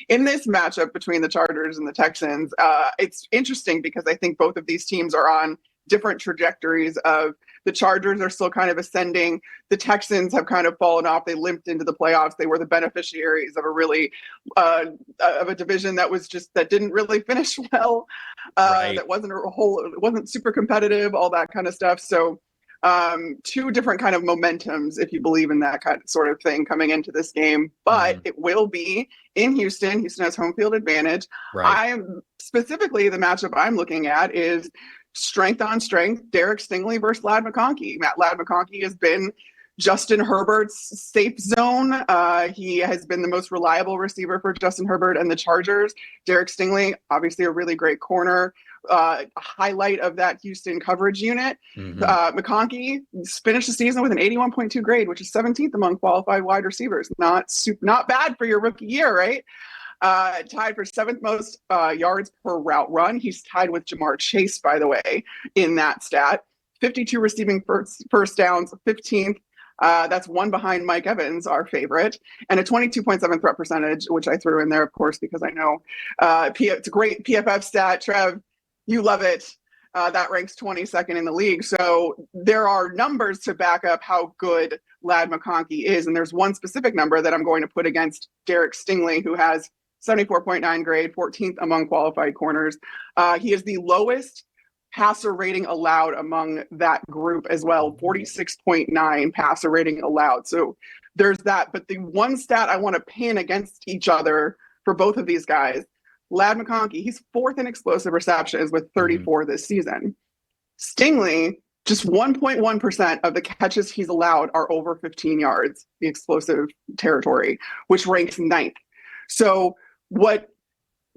in this matchup between the Chargers and the Texans, it's interesting because I think both of these teams are on different trajectories of the Chargers are still kind of ascending. The Texans have kind of fallen off. They limped into the playoffs. They were the beneficiaries of a really of a division that didn't really finish well. Right. That it wasn't super competitive, all that kind of stuff. So two different kind of momentums, if you believe in that kind of sort of thing coming into this game, but it will be in Houston. Houston has home field advantage. Right. I'm specifically the matchup I'm looking at is strength on strength, Derek Stingley versus Ladd McConkey. Ladd McConkey has been Justin Herbert's safe zone. He has been the most reliable receiver for Justin Herbert and the Chargers. Derek Stingley, obviously a really great corner, a highlight of that Houston coverage unit. McConkey finished the season with an 81.2 grade, which is 17th among qualified wide receivers. Not bad for your rookie year, right? Tied for 7th most yards per route run. He's tied with Jamar Chase, by the way, in that stat. 52 receiving first downs, 15th. That's one behind Mike Evans, our favorite, and a 22.7 threat percentage, which I threw in there, of course, because I know it's a great PFF stat. Trev, you love it. That ranks 22nd in the league. So there are numbers to back up how good Ladd McConkey is. And there's one specific number that I'm going to put against Derek Stingley, who has 74.9 grade, 14th among qualified corners. He is the lowest passer rating allowed among that group as well, 46.9 passer rating allowed. So there's that. But the one stat I want to pin against each other for both of these guys, Ladd McConkey, he's 4th in explosive receptions with 34 this season. Stingley, just 1.1% of the catches he's allowed are over 15 yards, the explosive territory, which ranks 9th. So what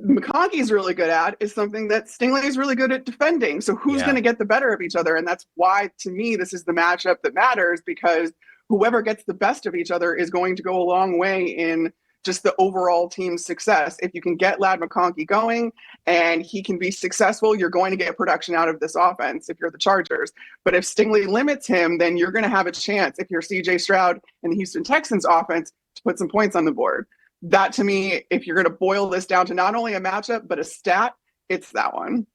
McConkey is really good at is something that Stingley is really good at defending. So who's going to get the better of each other? And that's why, to me, this is the matchup that matters, because whoever gets the best of each other is going to go a long way in just the overall team's success. If you can get Ladd McConkey going and he can be successful, you're going to get production out of this offense if you're the Chargers. But if Stingley limits him, then you're going to have a chance, if you're CJ Stroud and the Houston Texans offense, to put some points on the board. That, to me, if you're going to boil this down to not only a matchup, but a stat, it's that one.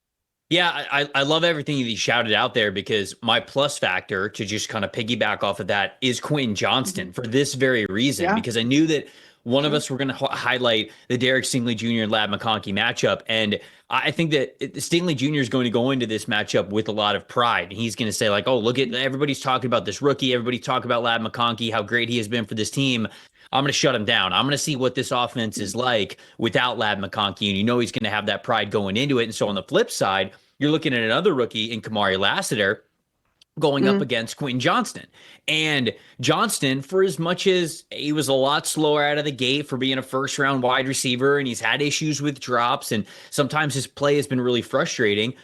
Yeah, I love everything you shouted out there, because my plus factor, to just kind of piggyback off of that, is Quinn Johnson for this very reason, because I knew that one of us were going to highlight the Derek Stingley Jr. and Ladd McConkey matchup. And I think that Stingley Jr. is going to go into this matchup with a lot of pride. He's going to say, like, oh, look at everybody's talking about this rookie. Everybody's talking about Ladd McConkey, how great he has been for this team. I'm going to shut him down. I'm going to see what this offense is like without Ladd McConkey. And he's going to have that pride going into it. And so on the flip side, you're looking at another rookie in Kamari Lassiter going up against Quinn Johnson. And Johnston, for as much as he was a lot slower out of the gate for being a first-round wide receiver, and he's had issues with drops, and sometimes his play has been really frustrating,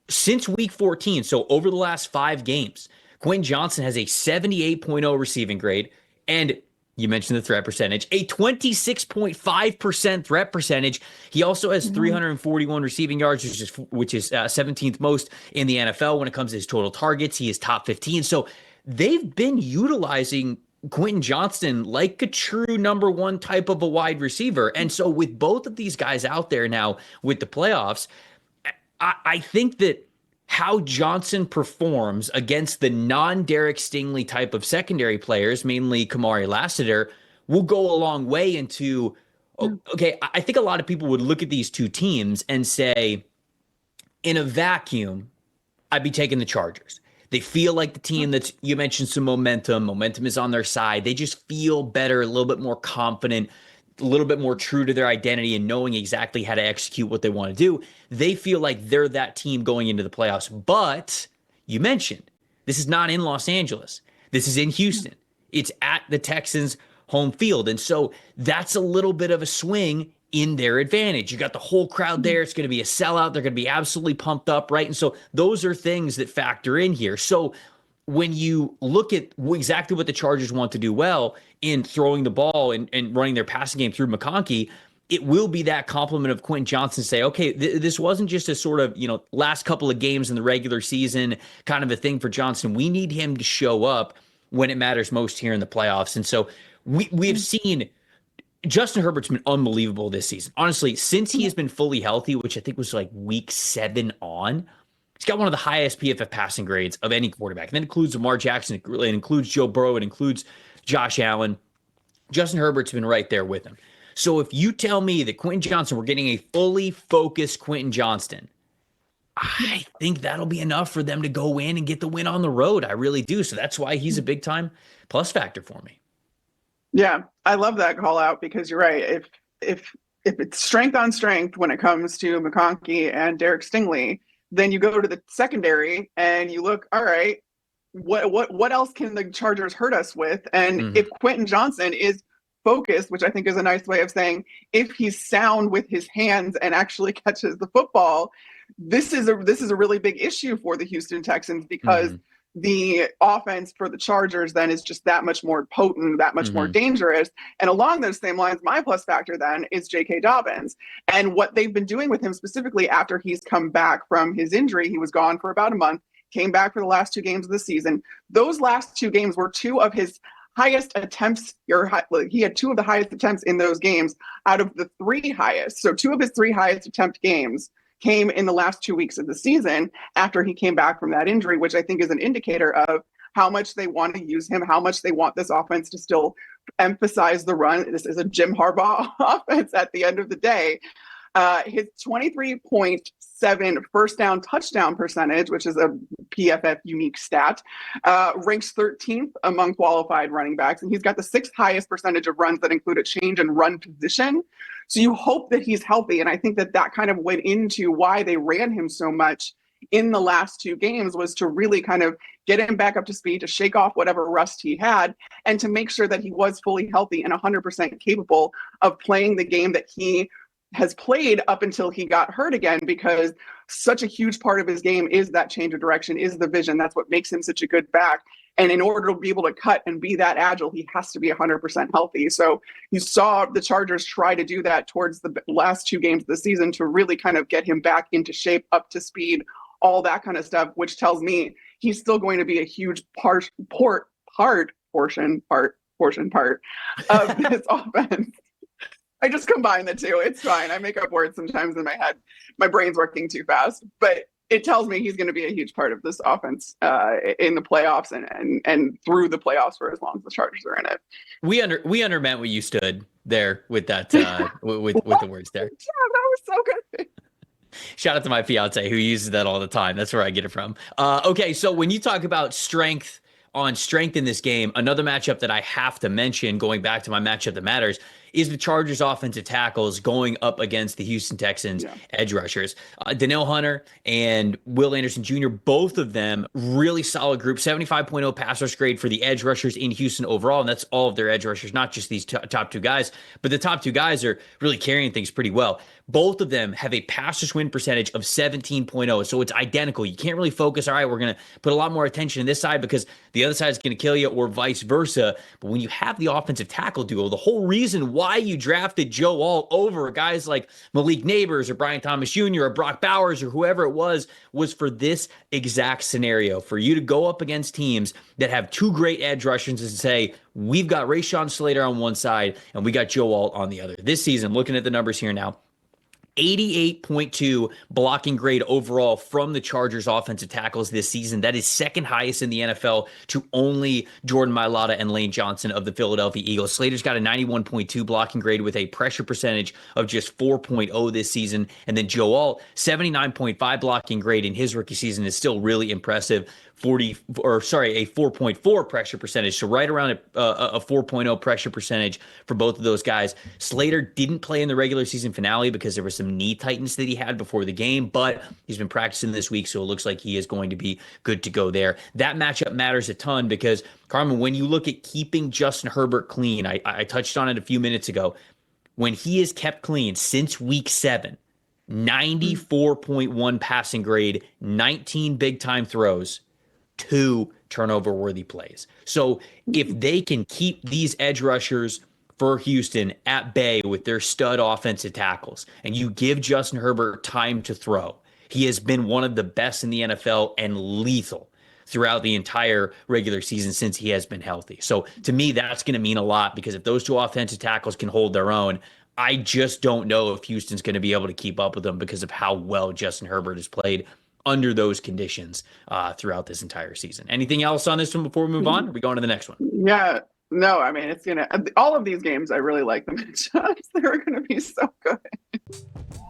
since week 14, so over the last 5 games, Quinn Johnson has a 78.0 receiving grade, and you mentioned the threat percentage, a 26.5% threat percentage. He also has 341 receiving yards, which is 17th most in the NFL when it comes to his total targets. He is top 15. So they've been utilizing Quentin Johnston like a true number one type of a wide receiver. And so with both of these guys out there now with the playoffs, I think that how Johnson performs against the non-Derek Stingley type of secondary players, mainly Kamari Lassiter, will go a long way into, okay, I think a lot of people would look at these two teams and say, in a vacuum, I'd be taking the Chargers. They feel like the team that's, you mentioned some momentum. Momentum is on their side. They just feel better, a little bit more confident, a little bit more true to their identity and knowing exactly how to execute what they want to do. They feel like they're that team going into the playoffs. But you mentioned, this is not in Los Angeles. This is in Houston. It's at the Texans' home field. And so that's a little bit of a swing in their advantage. You got the whole crowd there. It's going to be a sellout. They're going to be absolutely pumped up, right? And so those are things that factor in here. So when you look at exactly what the Chargers want to do well in throwing the ball and running their passing game through McConkey, it will be that compliment of Quentin Johnson say, okay, this wasn't just a sort of, last couple of games in the regular season kind of a thing for Johnson. We need him to show up when it matters most here in the playoffs. And so we've seen Justin Herbert's been unbelievable this season. Honestly, since he has been fully healthy, which I think was like week 7 on, he's got one of the highest PFF passing grades of any quarterback. And that includes Lamar Jackson, it includes Joe Burrow, it includes Josh Allen. Justin Herbert's been right there with him. So if you tell me that Quinn Johnson, we're getting a fully focused Quentin Johnston, I think that'll be enough for them to go in and get the win on the road. I really do. So that's why he's a big time plus factor for me. Yeah, I love that call out because you're right. If it's strength on strength when it comes to McConkey and Derek Stingley, then you go to the secondary and you look, all right, what else can the Chargers hurt us with? And if Quentin Johnson is focused, which I think is a nice way of saying if he's sound with his hands and actually catches the football, this is a really big issue for the Houston Texans because the offense for the Chargers then is just that much more potent, that much more dangerous. And along those same lines, my plus factor then is J.K. Dobbins. And what they've been doing with him specifically after he's come back from his injury, he was gone for about a month, came back for the last 2 games of the season. Those last 2 games were 2 of his highest attempts. He had 2 of the highest attempts in those games out of the 3 highest. So 2 of his 3 highest attempt games came in the last 2 weeks of the season after he came back from that injury, which I think is an indicator of how much they want to use him, how much they want this offense to still emphasize the run. This is a Jim Harbaugh offense at the end of the day. His 23.7 first down touchdown percentage, which is a PFF unique stat, ranks 13th among qualified running backs. And he's got the 6th highest percentage of runs that include a change in run position. So you hope that he's healthy. And I think that kind of went into why they ran him so much in the last 2 games was to really kind of get him back up to speed, to shake off whatever rust he had, and to make sure that he was fully healthy and 100% capable of playing the game that he has played up until he got hurt again, because such a huge part of his game is that change of direction, is the vision. That's what makes him such a good back. And in order to be able to cut and be that agile, he has to be 100% healthy. So you saw the Chargers try to do that towards the last 2 games of the season to really kind of get him back into shape, up to speed, all that kind of stuff, which tells me he's still going to be a huge portion of this offense. I just combine the 2. It's fine. I make up words sometimes in my head. My brain's working too fast. But it tells me he's going to be a huge part of this offense in the playoffs and through the playoffs for as long as the Chargers are in it. We undermeant what you stood there with that with the words there. Yeah, that was so good. Shout out to my fiance who uses that all the time. That's where I get it from. Okay, so when you talk about strength on strength in this game, another matchup that I have to mention, going back to my matchup that matters, is the Chargers offensive tackles going up against the Houston Texans edge rushers. Danielle Hunter and Will Anderson Jr., both of them really solid group, 75.0 pass rush grade for the edge rushers in Houston overall, and that's all of their edge rushers, not just these top 2 guys, but the top 2 guys are really carrying things pretty well. Both of them have a pass rush win percentage of 17.0, so it's identical. You can't really focus, all right, we're going to put a lot more attention to this side because the other side is going to kill you, or vice versa. But when you have the offensive tackle duo, the whole reason why you drafted Joe Alt over guys like Malik Neighbors or Brian Thomas Jr. or Brock Bowers or whoever it was for this exact scenario, for you to go up against teams that have 2 great edge rushers and say, we've got Rashawn Slater on one side and we got Joe Alt on the other. This season, looking at the numbers here now, 88.2 blocking grade overall from the Chargers offensive tackles this season. That is 2nd highest in the NFL to only Jordan Mailata and Lane Johnson of the Philadelphia Eagles. Slater's got a 91.2 blocking grade with a pressure percentage of just 4.0 this season. And then Joe Alt, 79.5 blocking grade in his rookie season is still really impressive. A 4.4 pressure percentage. So right around a 4.0 pressure percentage for both of those guys. Slater didn't play in the regular season finale because there was some knee tightness that he had before the game, but he's been practicing this week, so it looks like he is going to be good to go there. That matchup matters a ton because, Carmen, when you look at keeping Justin Herbert clean, I touched on it a few minutes ago, when he is kept clean since week 7, 94.1 passing grade, 19 big-time throws, 2 turnover-worthy plays. So if they can keep these edge rushers for Houston at bay with their stud offensive tackles, and you give Justin Herbert time to throw, he has been one of the best in the NFL and lethal throughout the entire regular season since he has been healthy. So to me, that's going to mean a lot, because if those two offensive tackles can hold their own, I just don't know if Houston's going to be able to keep up with them because of how well Justin Herbert has played under those conditions throughout this entire season. Anything else on this one before we move on? Or are we going to the next one? Yeah. No, I mean, all of these games, I really like the matchups. They're going to be so good.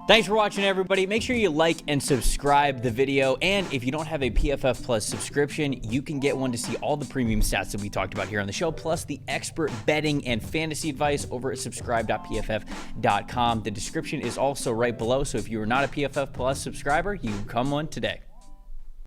Thanks for watching, everybody. Make sure you like and subscribe the video. And if you don't have a PFF Plus subscription, you can get one to see all the premium stats that we talked about here on the show, plus the expert betting and fantasy advice over at subscribe.pff.com. The description is also right below. So if you are not a PFF Plus subscriber, you can become one today.